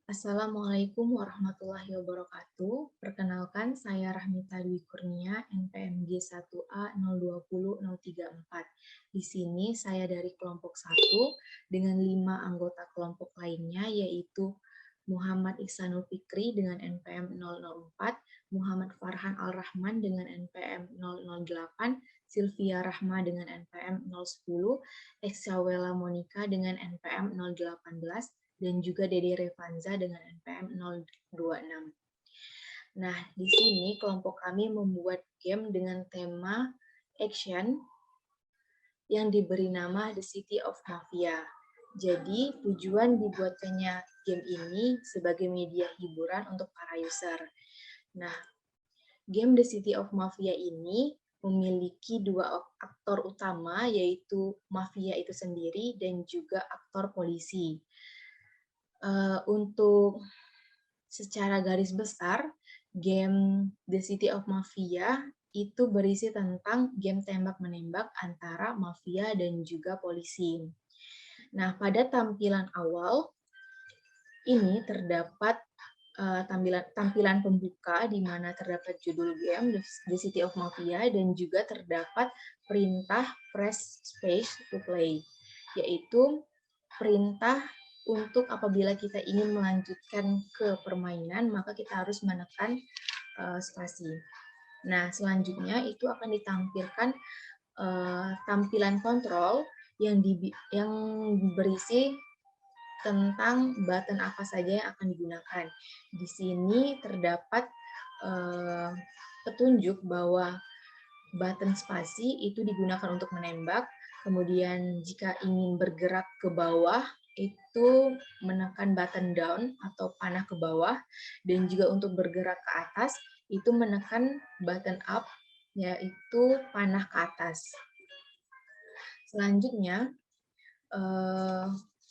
Assalamualaikum warahmatullahi wabarakatuh. Perkenalkan, saya Rahmita Dwi Kurnia, NPMG 1A020034. Di sini saya dari kelompok 1 dengan 5 anggota kelompok lainnya, yaitu Muhammad Ihsanul Fikri dengan NPM 004, Muhammad Farhan Al-Rahman dengan NPM 008, Sylvia Rahma dengan NPM 010, Exawela Monica dengan NPM 018, dan juga Dede Revanza dengan NPM 026. Nah, di sini kelompok kami membuat game dengan tema action yang diberi nama The City of Mafia. Jadi, tujuan dibuatkannya game ini sebagai media hiburan untuk para user. Nah, game The City of Mafia ini memiliki dua aktor utama, yaitu mafia itu sendiri dan juga aktor polisi. Untuk secara garis besar, game The City of Mafia itu berisi tentang game tembak-menembak antara mafia dan juga polisi. Nah, pada tampilan awal ini terdapat tampilan pembuka di mana terdapat judul game The City of Mafia dan juga terdapat perintah press space to play, yaitu perintah untuk apabila kita ingin melanjutkan ke permainan, maka kita harus menekan spasi. Nah, selanjutnya itu akan ditampilkan tampilan kontrol yang berisi tentang button apa saja yang akan digunakan. Di sini terdapat petunjuk bahwa button spasi itu digunakan untuk menembak, kemudian jika ingin bergerak ke bawah, itu menekan button down atau panah ke bawah, dan juga untuk bergerak ke atas, itu menekan button up, yaitu panah ke atas. Selanjutnya,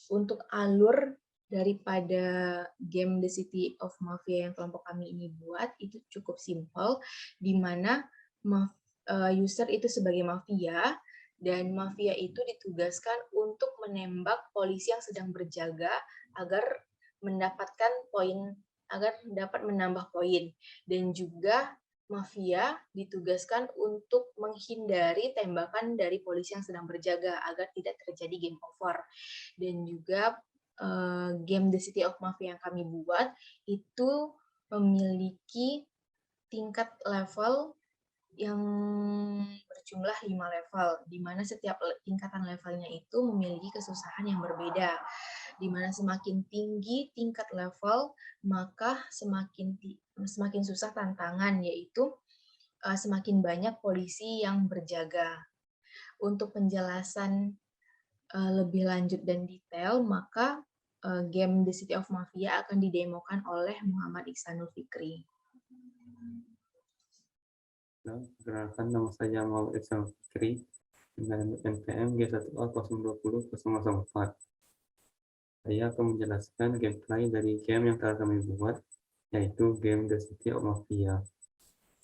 untuk alur daripada game The City of Mafia yang kelompok kami ini buat, itu cukup simpel, di mana user itu sebagai mafia, dan mafia itu ditugaskan untuk menembak polisi yang sedang berjaga agar mendapatkan poin, agar dapat menambah poin. Dan juga mafia ditugaskan untuk menghindari tembakan dari polisi yang sedang berjaga agar tidak terjadi game over. Dan juga game The City of Mafia yang kami buat itu memiliki tingkat level yang berjumlah 5 level, di mana setiap tingkatan levelnya itu memiliki kesusahan yang berbeda. Di mana semakin tinggi tingkat level, maka semakin susah tantangan, yaitu semakin banyak polisi yang berjaga. Untuk penjelasan lebih lanjut dan detail, maka game The City of Mafia akan didemokan oleh Muhammad Ihsanul Fikri. Perkenalkan, nama saya Muhammad Ihsanul Fikri dengan NPM G1A020004. Saya akan menjelaskan gameplay dari game yang telah kami buat, yaitu game The City of Mafia.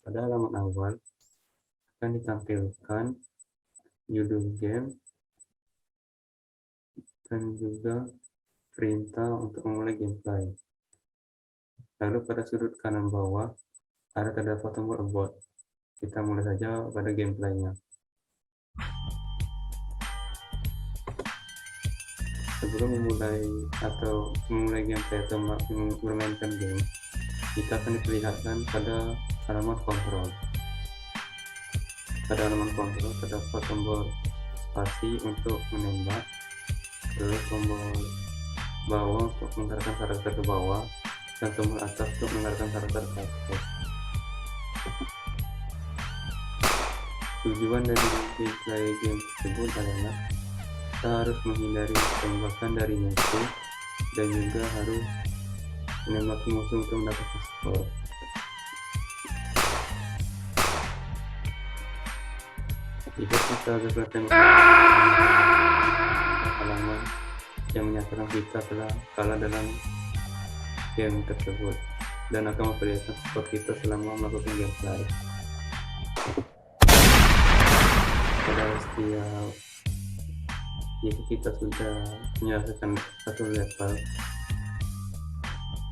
Pada halaman awal akan ditampilkan judul game dan juga perintah untuk memulai gameplay. Lalu pada sudut kanan bawah ada terdapat tombol about. Kita mulai saja pada gameplaynya. Sebelum memulai gameplay atau memainkan game, kita akan diperlihatkan pada halaman kontrol. Pada halaman kontrol terdapat tombol spasi untuk menembak, terus tombol bawah untuk menggerakkan karakter ke bawah, dan tombol atas untuk menggerakkan karakter ke atas. Tujuan dari gameplay game tersebut adalah kita harus menghindari tembakan dari musuh dan juga harus menembaki musuh untuk mendapatkan skor. Jika kita gagal tembak halaman yang menyatakan kita telah kalah dalam game tersebut dan akan memperlihatkan skor kita selama melakukan gameplay. Pada setiap jika kita sudah menyelesaikan satu level,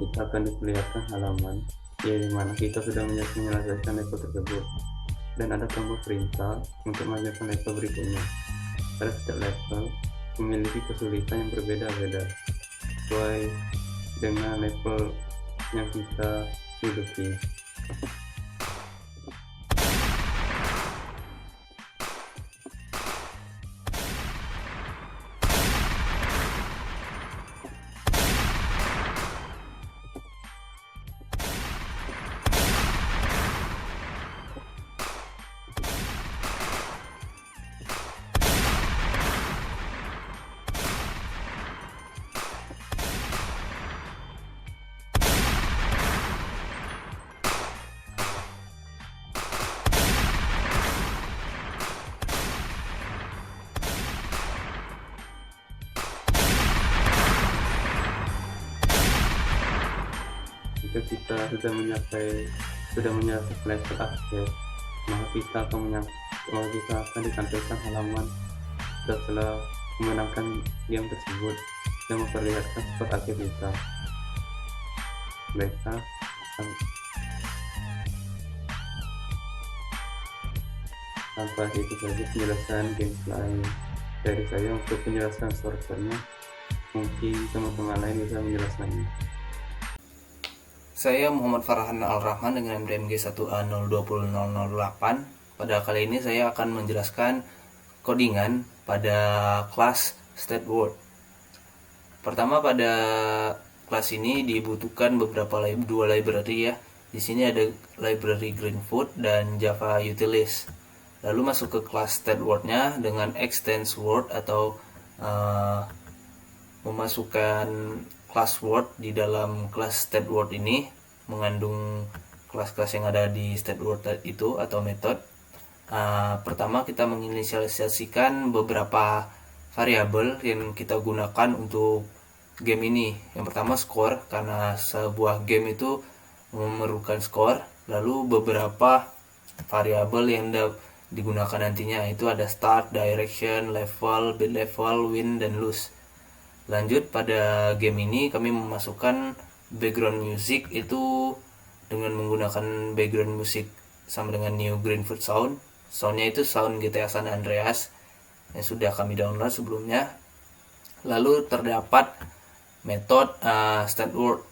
kita akan diperlihatkan halaman di mana kita sudah menyelesaikan level tersebut, dan ada tombol perintah untuk melanjutkan level berikutnya. Pada setiap level memiliki kesulitan yang berbeda-beda sesuai dengan level yang kita duduki. Jika kita sudah menyelesaikan level akhir, maka kita akan ditampilkan halaman setelah memenangkan game tersebut yang memperlihatkan skor akhir kita. Baiklah, sampai itu saja penjelasan gameplay dari saya. Untuk penjelasan sorternya, mungkin teman-teman lain bisa menjelaskannya. Saya Muhammad Farhan Al-Rahman dengan MDMG 1A020008. Pada kali ini saya akan menjelaskan codingan pada kelas StateWord. Pertama, pada kelas ini dibutuhkan dua library ya. Di sini ada library Greenfoot dan Java Utilities. Lalu masuk ke kelas StateWord-nya dengan extends word atau memasukkan class word di dalam kelas StateWord ini, mengandung kelas-kelas yang ada di StateWord itu atau method. Pertama, kita menginisialisasikan beberapa variabel yang kita gunakan untuk game ini. Yang pertama score, karena sebuah game itu memerlukan skor. Lalu beberapa variabel yang digunakan nantinya itu ada start, direction, level, bid level, win, dan lose. Lanjut, pada game ini kami memasukkan background music itu dengan menggunakan background music sama dengan New Greenfoot Sound. Soundnya itu sound GTA San Andreas yang sudah kami download sebelumnya. Lalu terdapat metode StateWord.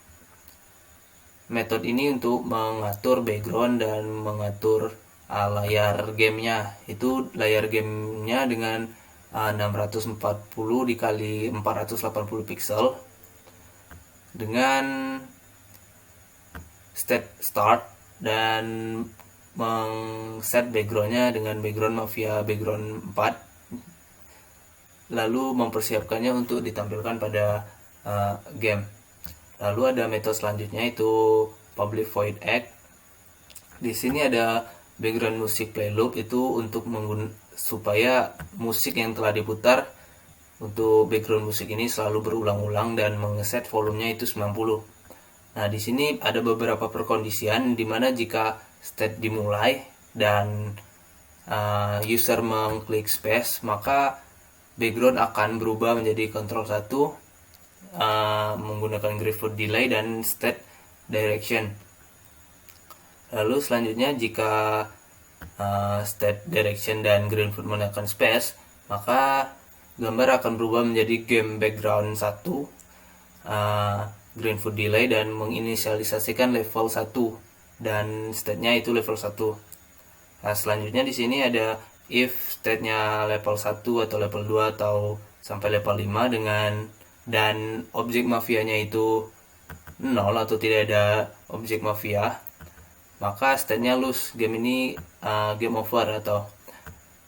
Metode ini untuk mengatur background dan mengatur layar gamenya. Itu layar gamenya dengan 640 dikali 480 pixel dengan state start, dan set backgroundnya dengan background Mafia background 4, lalu mempersiapkannya untuk ditampilkan pada game. Lalu ada metode selanjutnya itu public void act. Di sini ada background music play loop, itu untuk supaya musik yang telah diputar untuk background musik ini selalu berulang-ulang dan mengeset volumenya itu 90. Nah, di sini ada beberapa perkondisian di mana jika state dimulai dan user mengklik space, maka background akan berubah menjadi control 1 menggunakan Greenfoot delay dan state direction. Lalu selanjutnya, jika state direction dan Greenfoot menekan space, maka gambar akan berubah menjadi game background 1 Greenfoot delay dan menginisialisasikan level 1 dan state-nya itu level 1. Nah, selanjutnya di sini ada if state-nya level 1 atau level 2 atau sampai level 5 dan objek mafianya itu 0 atau tidak ada objek mafia, maka state-nya lose. Game ini game over atau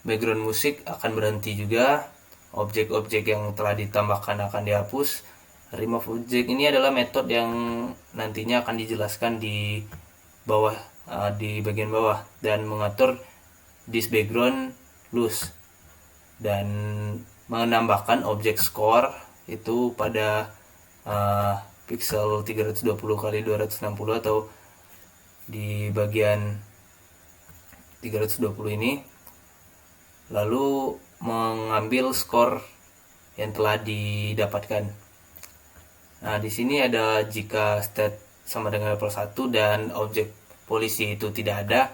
background musik akan berhenti juga. Objek-objek yang telah ditambahkan akan dihapus. Remove object ini adalah metode yang nantinya akan dijelaskan di bawah, di bagian bawah, dan mengatur this background lose dan menambahkan objek score itu pada pixel 320 kali 260 atau di bagian 320 ini, lalu mengambil skor yang telah didapatkan. Nah, di sini ada jika state sama dengan level 1 dan objek polisi itu tidak ada,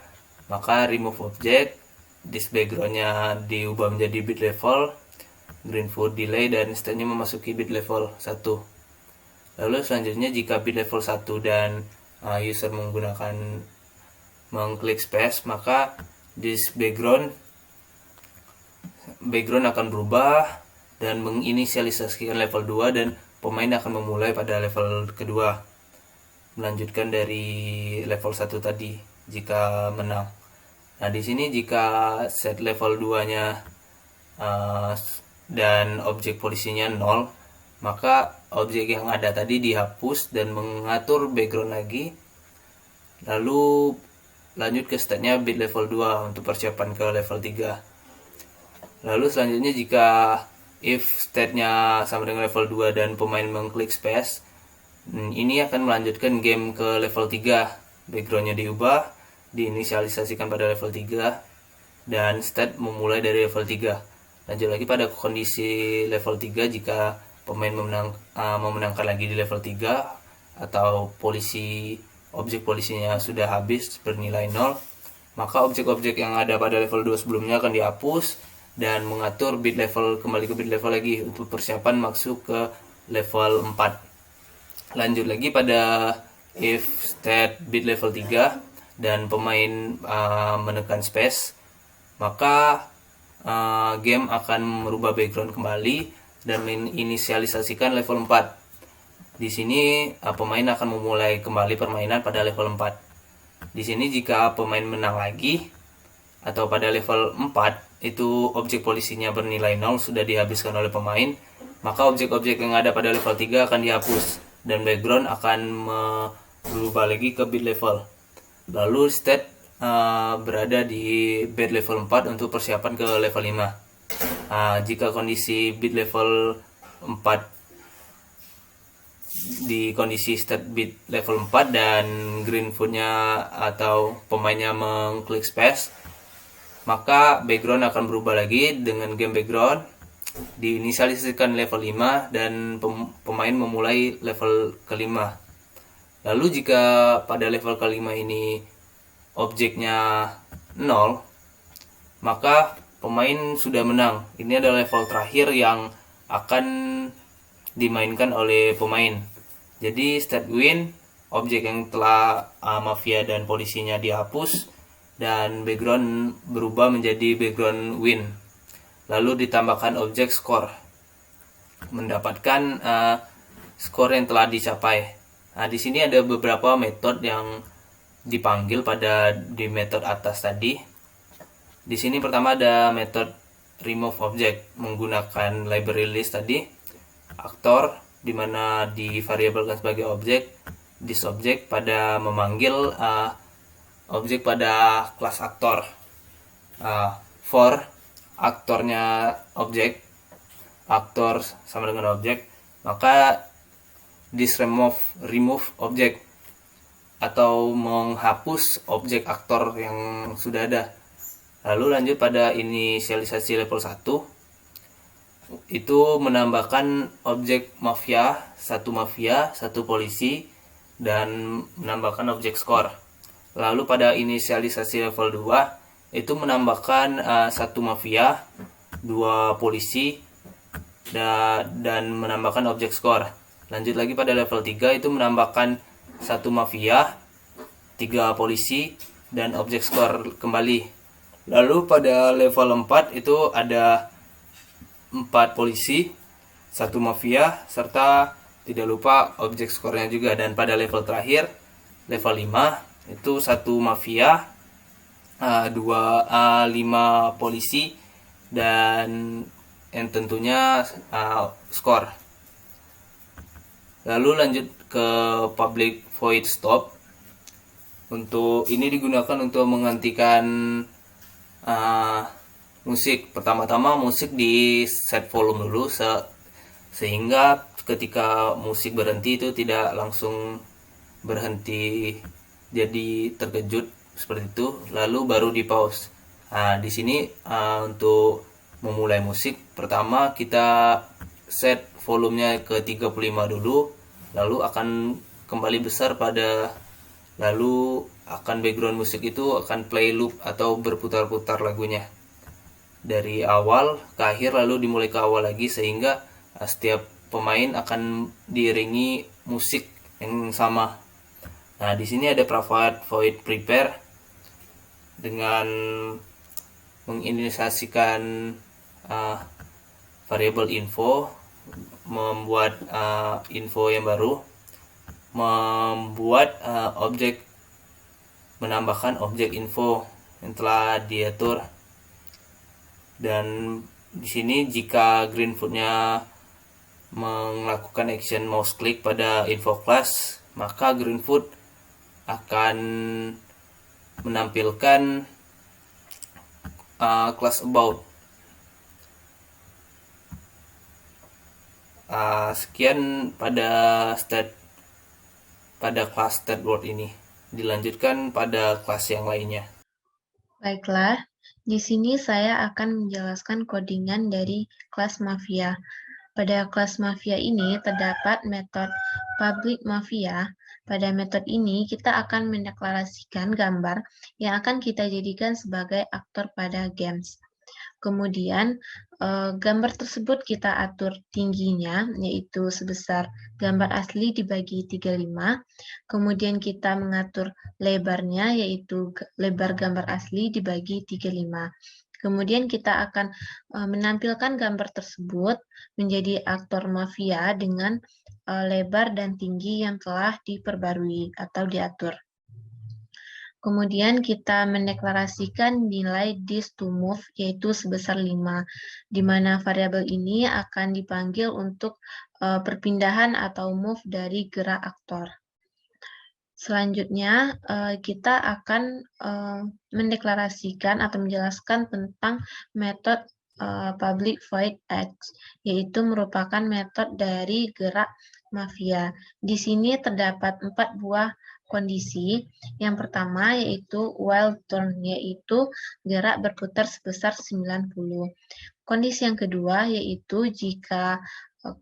maka remove object, this backgroundnya diubah menjadi bit level, green food delay, dan state-nya memasuki bit level 1. Lalu selanjutnya jika bit level 1 dan user mengklik space, maka this background akan berubah dan menginisialisasikan level 2 dan pemain akan memulai pada level kedua, melanjutkan dari level 1 tadi jika menang. Nah, di sini jika set level 2-nya dan objek polisinya 0, maka objek yang ada tadi dihapus dan mengatur background lagi. Lalu lanjut ke state-nya bit level 2 untuk persiapan ke level 3. Lalu selanjutnya jika if state-nya sama dengan level 2 dan pemain mengklik space, ini akan melanjutkan game ke level 3. Background-nya diubah, diinisialisasikan pada level 3, dan state memulai dari level 3. Lanjut lagi pada kondisi level 3 jika pemain memenangkan lagi di level 3 atau objek polisinya sudah habis bernilai 0, maka objek-objek yang ada pada level 2 sebelumnya akan dihapus dan mengatur bit level kembali ke bit level lagi untuk persiapan masuk ke level 4. Lanjut lagi pada if state bit level 3 dan pemain menekan space, maka game akan merubah background kembali dan menginisialisasikan level 4. Di sini pemain akan memulai kembali permainan pada level 4. Di sini jika pemain menang lagi atau pada level 4 itu objek polisinya bernilai 0 sudah dihabiskan oleh pemain, maka objek-objek yang ada pada level 3 akan dihapus dan background akan berubah lagi ke bit level. Lalu state berada di bit level 4 untuk persiapan ke level 5. Jika kondisi bit level 4 di kondisi state bit level 4 dan green foodnya atau pemainnya mengklik space, maka background akan berubah lagi dengan game background, diinisialisasikan level 5 dan pemain memulai level kelima. Lalu jika pada level kelima ini objeknya 0, maka pemain sudah menang. Ini adalah level terakhir yang akan dimainkan oleh pemain. Jadi state win, objek yang telah mafia dan polisinya dihapus dan background berubah menjadi background win. Lalu ditambahkan objek score, mendapatkan skor yang telah dicapai. Nah, di sini ada beberapa metode yang dipanggil di metode atas tadi. Di sini pertama ada metode remove object menggunakan library list tadi, aktor di mana divariabelkan sebagai objek, this object pada memanggil objek pada kelas aktor. For aktornya objek, aktor sama dengan objek, maka this remove object atau menghapus objek aktor yang sudah ada. Lalu lanjut pada inisialisasi level 1, itu menambahkan objek mafia, satu polisi, dan menambahkan objek score. Lalu pada inisialisasi level 2 itu menambahkan satu mafia, 2 polisi, dan menambahkan objek score. Lanjut lagi pada level 3 itu menambahkan 1 mafia, 3 polisi, dan objek score kembali. Lalu pada level 4 itu ada 4 polisi, 1 mafia, serta tidak lupa objek skornya juga. Dan pada level terakhir, level 5, itu 1 mafia, 5 polisi, dan yang tentunya skor. Lalu lanjut ke public void stop. Untuk ini digunakan untuk menggantikan musik. Pertama-tama musik di set volume dulu sehingga ketika musik berhenti itu tidak langsung berhenti jadi terkejut seperti itu, lalu baru di pause. Nah, di sini untuk memulai musik pertama kita set volumenya ke 35 dulu, lalu akan kembali besar lalu akan background musik itu akan play loop atau berputar-putar lagunya dari awal ke akhir, lalu dimulai ke awal lagi, sehingga setiap pemain akan diiringi musik yang sama. Nah, di sini ada provide void prepare dengan menginisiasikan variabel info, membuat info yang baru, membuat menambahkan objek info yang telah diatur. Dan di sini jika Greenfoot-nya melakukan action mouse click pada info class, maka Greenfoot akan menampilkan class about. Sekian pada kelas state word ini. Dilanjutkan pada kelas yang lainnya. Baiklah, di sini saya akan menjelaskan codingan dari kelas Mafia. Pada kelas Mafia ini terdapat metode public Mafia. Pada metode ini kita akan mendeklarasikan gambar yang akan kita jadikan sebagai aktor pada games. Kemudian gambar tersebut kita atur tingginya, yaitu sebesar gambar asli dibagi 35. Kemudian kita mengatur lebarnya, yaitu lebar gambar asli dibagi 35. Kemudian kita akan menampilkan gambar tersebut menjadi aktor Mafia dengan lebar dan tinggi yang telah diperbarui atau diatur. Kemudian kita mendeklarasikan nilai this2move yaitu sebesar 5, di mana variabel ini akan dipanggil untuk perpindahan atau move dari gerak aktor. Selanjutnya, kita akan mendeklarasikan atau menjelaskan tentang metode public void x, yaitu merupakan metode dari gerak Mafia. Di sini terdapat 4 buah kondisi. Yang pertama yaitu while turn, yaitu gerak berputar sebesar 90. Kondisi yang kedua yaitu jika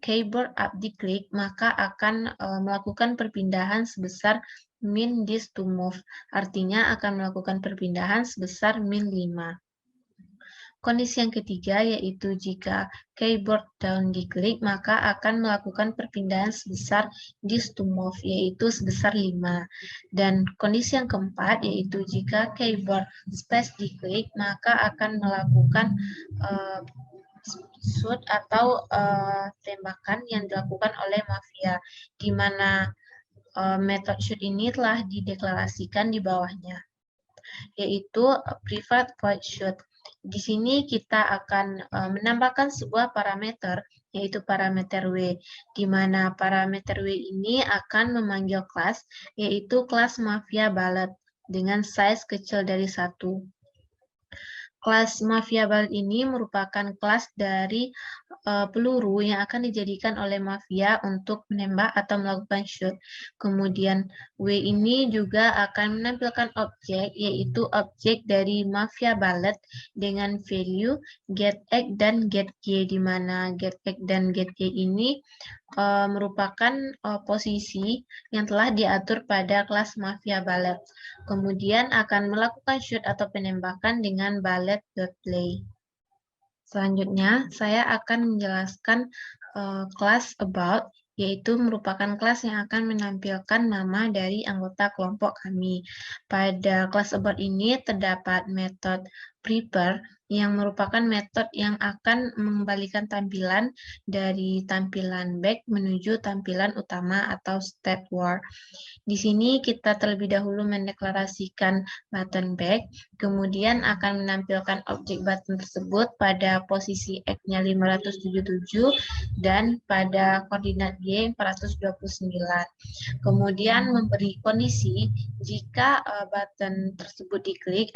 keyboard up diklik, maka akan melakukan perpindahan sebesar min this2move, artinya akan melakukan perpindahan sebesar min 5. Kondisi yang ketiga yaitu jika keyboard down diklik, maka akan melakukan perpindahan sebesar this2move, yaitu sebesar 5. Dan kondisi yang keempat yaitu jika keyboard space diklik, maka akan melakukan shoot atau tembakan yang dilakukan oleh Mafia, di mana metode shoot ini telah dideklarasikan di bawahnya, yaitu private void shoot. Di sini kita akan menambahkan sebuah parameter, yaitu parameter W, di mana parameter W ini akan memanggil kelas, yaitu kelas Mafia Ballet dengan size kecil dari 1. Kelas Mafia Ballet ini merupakan kelas dari peluru yang akan dijadikan oleh Mafia untuk menembak atau melakukan shoot. Kemudian W ini juga akan menampilkan objek, yaitu objek dari Mafia Ballet dengan value get X dan get Y, di mana get X dan get Y ini merupakan posisi yang telah diatur pada kelas Mafia Ballet. Kemudian akan melakukan shoot atau penembakan dengan ballet.play. Selanjutnya, saya akan menjelaskan kelas about, yaitu merupakan kelas yang akan menampilkan nama dari anggota kelompok kami. Pada kelas about ini terdapat metode prepare, yang merupakan metode yang akan mengembalikan tampilan dari tampilan back menuju tampilan utama atau state word. Di sini kita terlebih dahulu mendeklarasikan button back, kemudian akan menampilkan objek button tersebut pada posisi X-nya 577 dan pada koordinat Y 429. Kemudian memberi kondisi jika button tersebut diklik,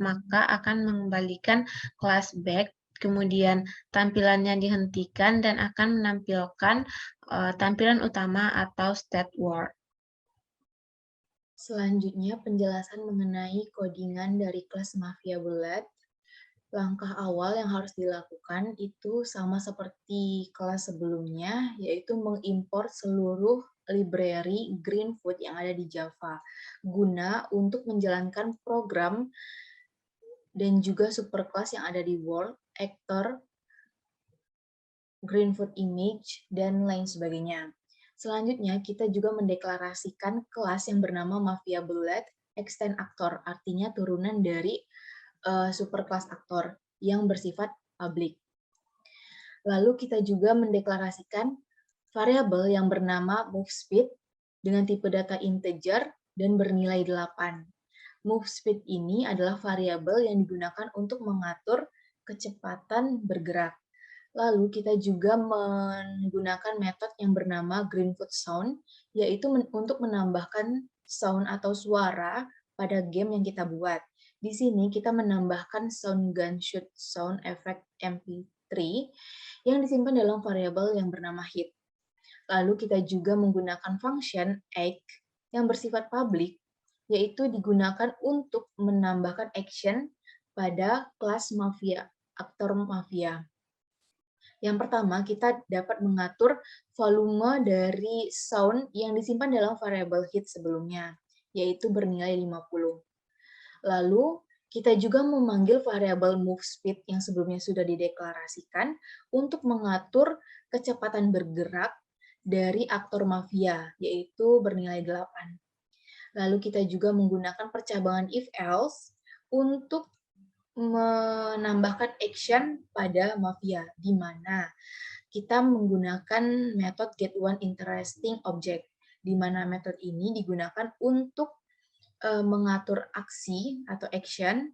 maka akan mengembalikan kelas back, kemudian tampilannya dihentikan dan akan menampilkan tampilan utama atau state word. Selanjutnya penjelasan mengenai codingan dari kelas Mafia Ballet. Langkah awal yang harus dilakukan itu sama seperti kelas sebelumnya, yaitu mengimport seluruh library Greenfoot yang ada di Java, guna untuk menjalankan program dan juga superclass yang ada di World, Actor, Greenfoot Image, dan lain sebagainya. Selanjutnya, kita juga mendeklarasikan kelas yang bernama Mafia Bullet Extend Actor, artinya turunan dari superclass aktor yang bersifat publik. Lalu kita juga mendeklarasikan variabel yang bernama MoveSpeed dengan tipe data integer dan bernilai 8. MoveSpeed ini adalah variabel yang digunakan untuk mengatur kecepatan bergerak. Lalu kita juga menggunakan metode yang bernama Greenfoot Sound, yaitu untuk menambahkan sound atau suara pada game yang kita buat. Di sini kita menambahkan sound gunshot sound effect MP3 yang disimpan dalam variabel yang bernama hit. Lalu kita juga menggunakan function egg yang bersifat public, yaitu digunakan untuk menambahkan action pada kelas mafia, aktor mafia. Yang pertama, kita dapat mengatur volume dari sound yang disimpan dalam variabel hit sebelumnya, yaitu bernilai 50. Lalu, kita juga memanggil variabel MoveSpeed yang sebelumnya sudah dideklarasikan untuk mengatur kecepatan bergerak dari aktor mafia, yaitu bernilai 8. Lalu kita juga menggunakan percabangan if-else untuk menambahkan action pada mafia, di mana kita menggunakan metode getOneInterestingObject, di mana metode ini digunakan untuk mengatur aksi atau action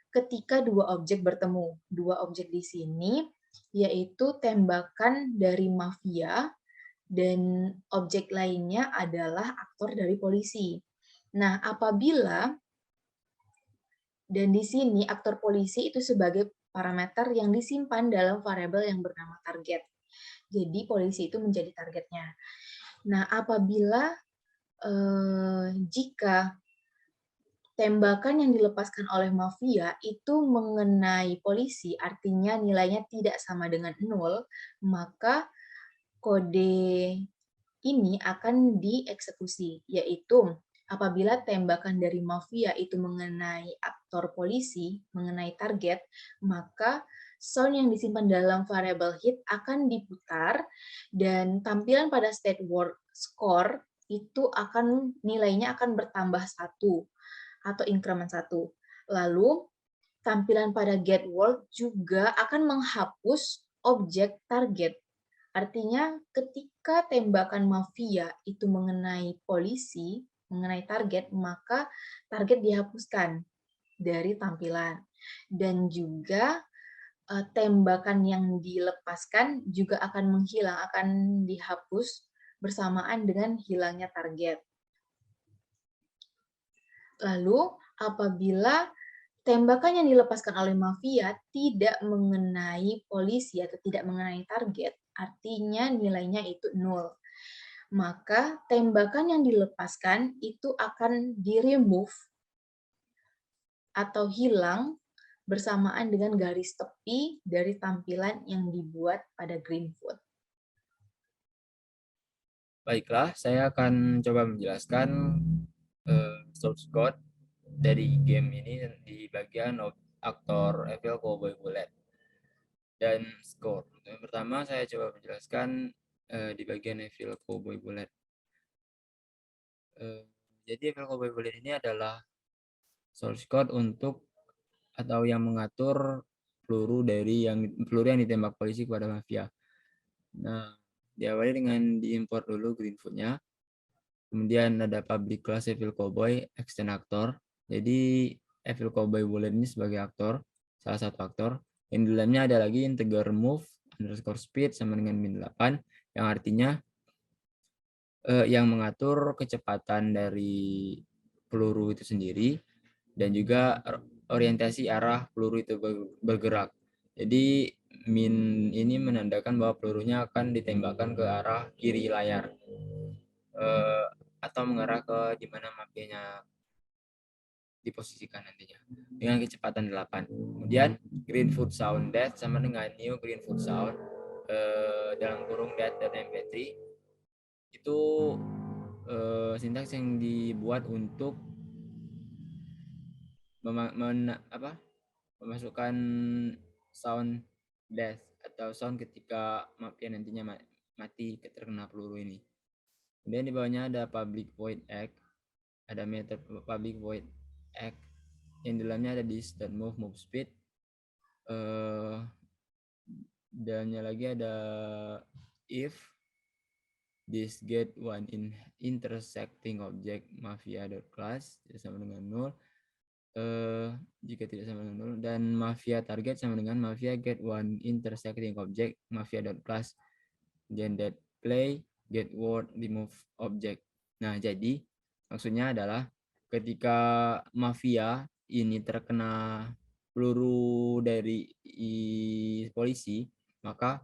ketika dua objek bertemu. Dua objek di sini yaitu tembakan dari mafia dan objek lainnya adalah aktor dari polisi. Nah, apabila dan di sini aktor polisi itu sebagai parameter yang disimpan dalam variabel yang bernama target. Jadi polisi itu menjadi targetnya. Nah, apabila jika tembakan yang dilepaskan oleh mafia itu mengenai polisi, artinya nilainya tidak sama dengan 0, maka kode ini akan dieksekusi, yaitu apabila tembakan dari mafia itu mengenai aktor polisi, mengenai target, maka sound yang disimpan dalam variabel hit akan diputar dan tampilan pada state word score itu akan nilainya akan bertambah 1 atau increment 1. Lalu tampilan pada get word juga akan menghapus objek target. Artinya ketika tembakan mafia itu mengenai polisi, mengenai target, maka target dihapuskan dari tampilan. Dan juga tembakan yang dilepaskan juga akan menghilang, akan dihapus bersamaan dengan hilangnya target. Lalu apabila tembakan yang dilepaskan oleh mafia tidak mengenai polisi atau tidak mengenai target, artinya nilainya itu 0. Maka tembakan yang dilepaskan itu akan di-remove atau hilang bersamaan dengan garis tepi dari tampilan yang dibuat pada Greenfoot. Baiklah, saya akan coba menjelaskan source code dari game ini di bagian aktor Evil Cowboy Bullet dan score. Yang pertama saya coba menjelaskan di bagian Evil Cowboy Bullet. Jadi Evil Cowboy Bullet ini adalah source code untuk atau yang mengatur peluru yang ditembak polisi kepada mafia. Nah, diawali dengan diimport dulu Greenfoot-nya. Kemudian ada public class Evil Cowboy extend actor. Jadi Evil Cowboy Bullet ini sebagai aktor, salah satu aktor. Yang di dalamnya ada lagi integer move underscore speed sama dengan min 8, yang artinya yang mengatur kecepatan dari peluru itu sendiri dan juga orientasi arah peluru itu bergerak. Jadi min ini menandakan bahwa pelurunya akan ditembakkan ke arah kiri layar atau mengarah ke di mana mafianya diposisikan nantinya dengan kecepatan 8. Kemudian Greenfoot Sound Death sama dengan New Greenfoot Sound dalam kurung death.mp3 itu itu sintaks yang dibuat untuk memasukkan sound death atau sound ketika mafia nantinya mati terkena peluru ini. Kemudian di bawahnya ada public void act, ada method public void act yang di dalamnya ada this dot move speed, dalamnya lagi ada if this get one in intersecting object mafia dot class tidak sama dengan 0, jika tidak sama dengan 0, dan mafia target sama dengan mafia get one intersecting object mafia dot class, then that play get word remove object. Nah, jadi maksudnya adalah ketika mafia ini terkena peluru dari polisi, maka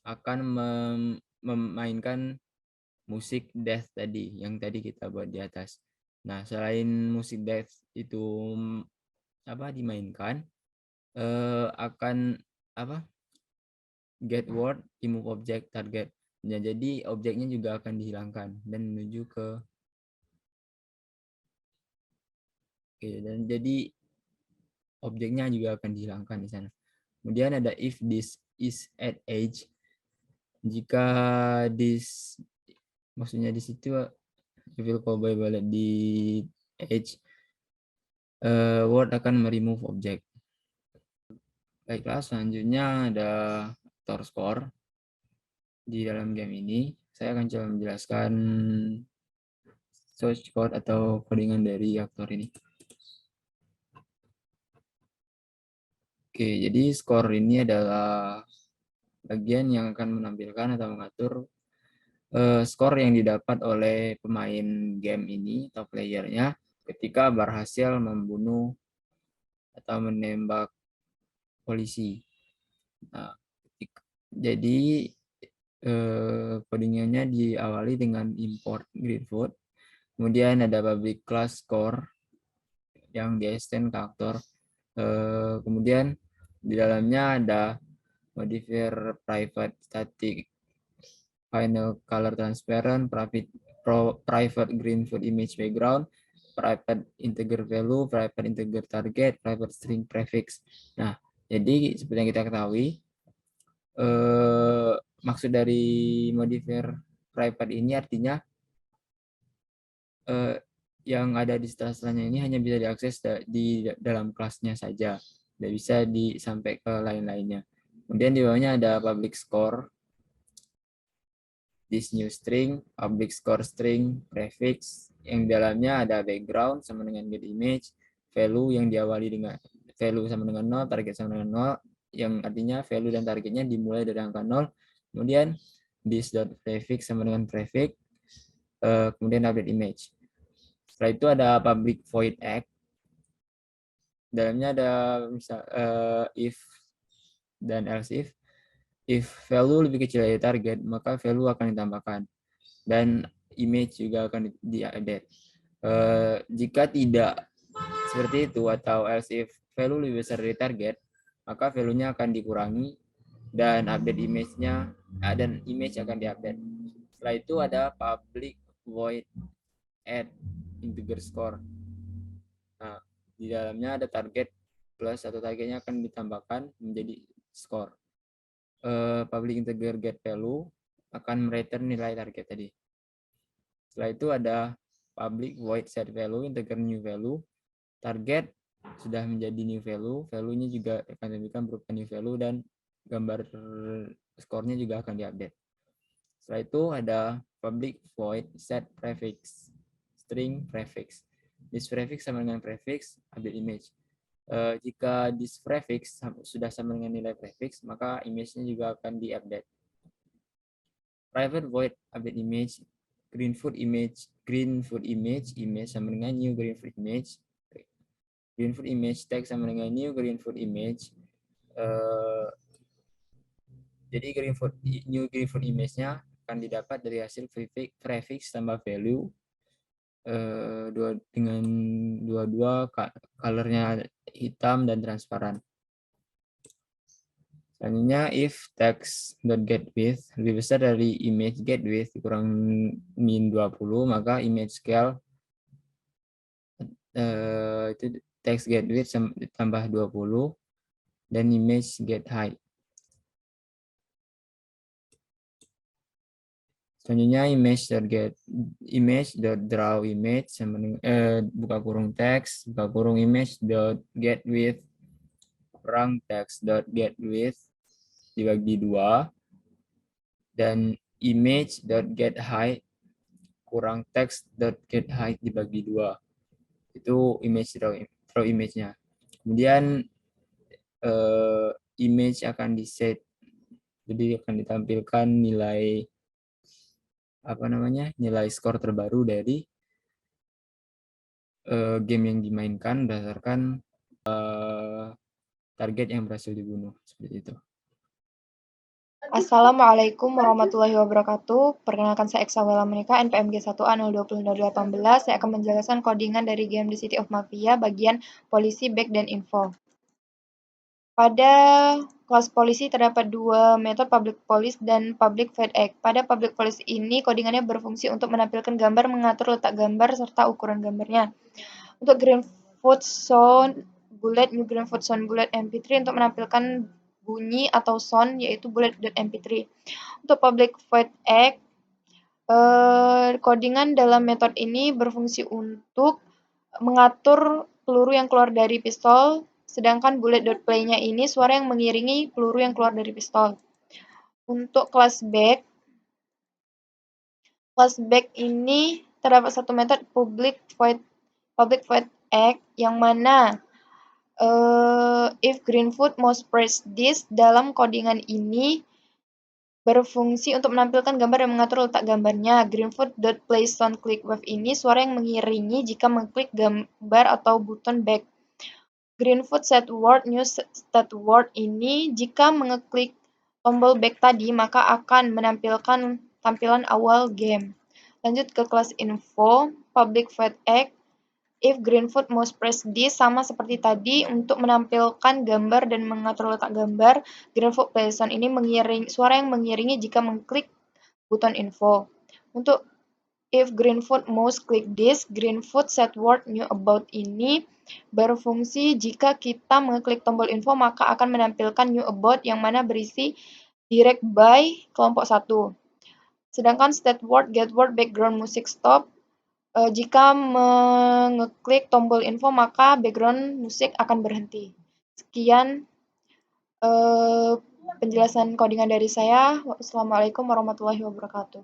akan memainkan musik death tadi yang tadi kita buat di atas. Nah, selain musik death itu dimainkan, akan get word remove object target. Nah, jadi objeknya juga akan dihilangkan dan menuju ke dan jadi objeknya juga akan dihilangkan di sana. Kemudian ada if this is at age, jika this maksudnya di situ reveal callback balik di age, word akan meremove object. Baiklah, selanjutnya ada aktor score di dalam game ini. Saya akan coba menjelaskan source code atau codingan dari aktor ini. Oke, jadi skor ini adalah bagian yang akan menampilkan atau mengatur skor yang didapat oleh pemain game ini atau playernya ketika berhasil membunuh atau menembak polisi. Nah, jadi codingannya diawali dengan import Greenfoot, kemudian ada public class score yang di extend ke aktor, kemudian di dalamnya ada modifier private static final color transparent, private Greenfoot image background, private integer value, private integer target, private string prefix. Nah, jadi seperti yang kita ketahui, maksud dari modifier private ini artinya yang ada di setelahnya ini hanya bisa diakses di dalam kelasnya saja, tidak bisa sampai ke lain-lainnya. Kemudian di bawahnya ada public score, this new string, public score string, prefix, yang dalamnya ada background sama dengan get image, value yang diawali dengan value sama dengan 0, target sama dengan 0, yang artinya value dan targetnya dimulai dari angka 0, kemudian this dot prefix sama dengan prefix, kemudian update image. Setelah itu ada public void act, dalamnya ada misal if dan else if. If value lebih kecil dari target, maka value akan ditambahkan dan image juga akan di-update. Jika tidak seperti itu atau else if value lebih besar dari target, maka value-nya akan dikurangi dan update image-nya dan image akan diupdate. Setelah itu ada public void add integer score. Nah, di dalamnya ada target plus atau targetnya akan ditambahkan menjadi score. Public integer get value akan return nilai target tadi. Setelah itu ada public void set value integer new value. Target sudah menjadi new value, value-nya juga akan diberikan berupa new value dan gambar skornya juga akan diupdate. Setelah itu ada public void set prefix string prefix. This prefix sama dengan prefix update image. Jika this prefix sudah sama dengan nilai prefix, maka image-nya juga akan diupdate. Private void update image, Greenfoot image sama dengan new Greenfoot image. Greenfoot image tag sama dengan new Greenfoot image. Jadi new Greenfoot image-nya akan didapat dari hasil prefix tambah value dengan dua-dua colornya hitam dan transparan. Selanjutnya if text.getWidth lebih besar dari image getWidth kurang min 20, maka image scale itu text getWidth tambah 20 dan image getHeight. Selanjutnya image.drawImage buka kurung text buka kurung image.getWidth kurang text.getWidth dibagi 2 dan image.getHeight kurang text.getHeight dibagi 2. Itu draw image-nya. Kemudian image akan diset, jadi akan ditampilkan nilai nilai skor terbaru dari game yang dimainkan berdasarkan target yang berhasil dibunuh, seperti itu. Assalamualaikum warahmatullahi wabarakatuh. Perkenalkan saya Eksa Wela Menika, NPMG 1A020-018. Saya akan menjelaskan codingan dari game The City of Mafia bagian polisi, back, dan info. Pada kelas polisi terdapat dua metode, public police dan public void act. Pada public police ini codingannya berfungsi untuk menampilkan gambar, mengatur letak gambar, serta ukuran gambarnya. Untuk Greenfoot Sound Bullet, New Greenfoot Sound Bullet MP3 untuk menampilkan bunyi atau sound yaitu bullet.mp3. Untuk public void act, codingan dalam metode ini berfungsi untuk mengatur peluru yang keluar dari pistol, sedangkan bullet.play-nya ini suara yang mengiringi peluru yang keluar dari pistol. Untuk kelas back ini terdapat satu metode public void act yang mana if Greenfoot mouse press this dalam codingan ini berfungsi untuk menampilkan gambar dan mengatur letak gambarnya. Greenfoot.play sound click wave ini suara yang mengiringi jika mengklik gambar atau button back. Greenfoot set word new state word ini jika mengeklik tombol back tadi maka akan menampilkan tampilan awal game. Lanjut ke kelas info, public void act. If Greenfoot mouse press this sama seperti tadi untuk menampilkan gambar dan mengatur letak gambar, Greenfoot play sound ini suara yang mengiringi jika mengklik button info. Untuk if Greenfoot mouse click this, Greenfoot set word new about ini berfungsi jika kita mengklik tombol info maka akan menampilkan new about yang mana berisi direct by kelompok 1. Sedangkan state word, get word, background music stop, jika mengeklik tombol info maka background musik akan berhenti. Sekian penjelasan codingan dari saya. Wassalamualaikum warahmatullahi wabarakatuh.